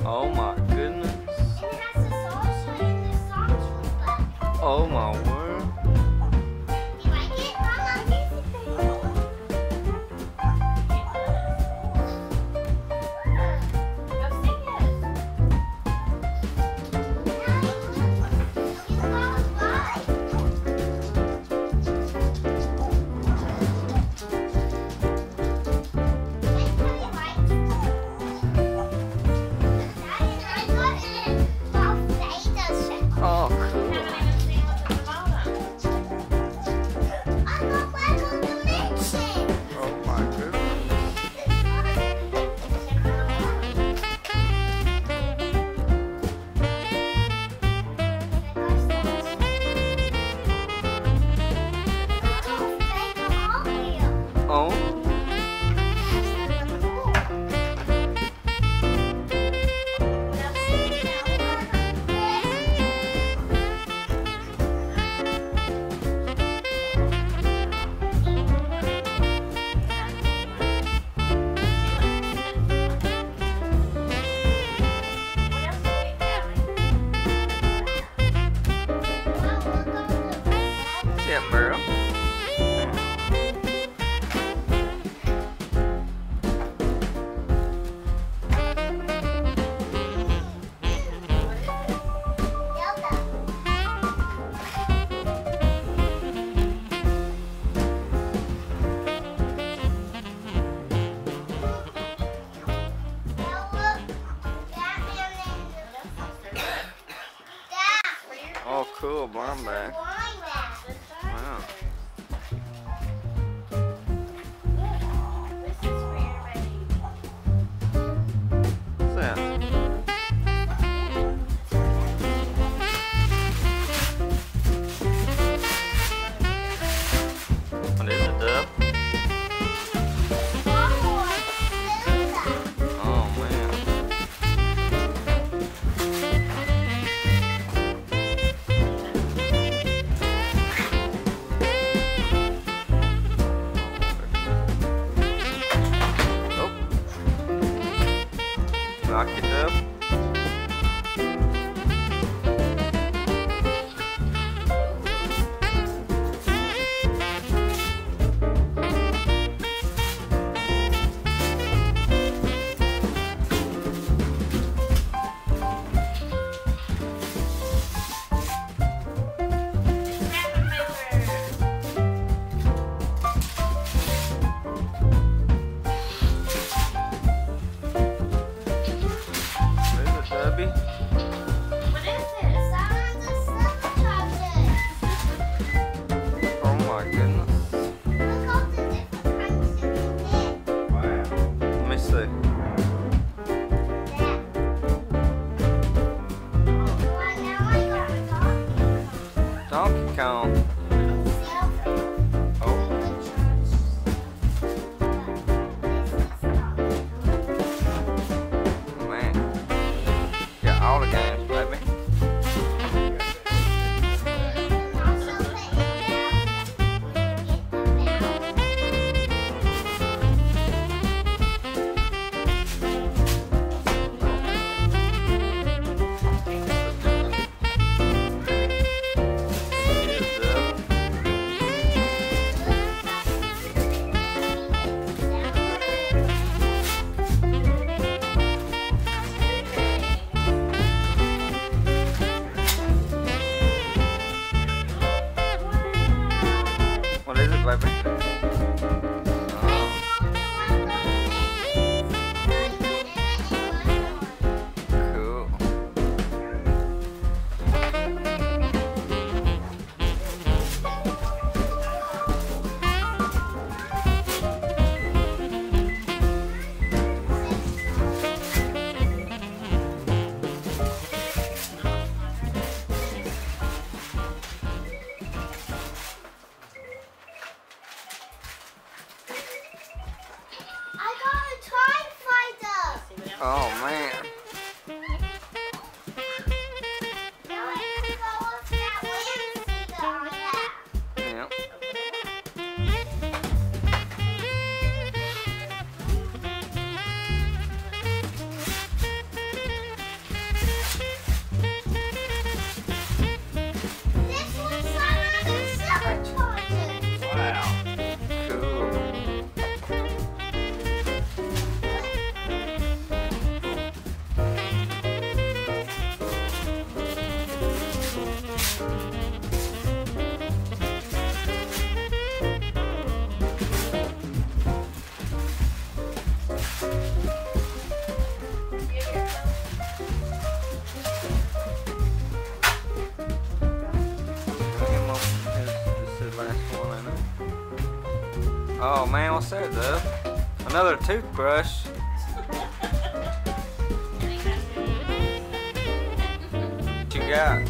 Oh my goodness. And it has the salsa and the sauce. Oh my word. You like it, Mama? Go sing Oh, cool. Oh my goodness. Oh. Yeah, Merle. Oh, cool. Blind bag. Wow. What's that? What is it, Dub? Oh, man. Knock it up. Debbie? Oh my goodness. Let me see. Donkey Kong. Oh. Man. Got all the games, baby. What is it, baby? Cool. Oh man. Yep. Oh man, what's that, Dub? Another toothbrush. What you got?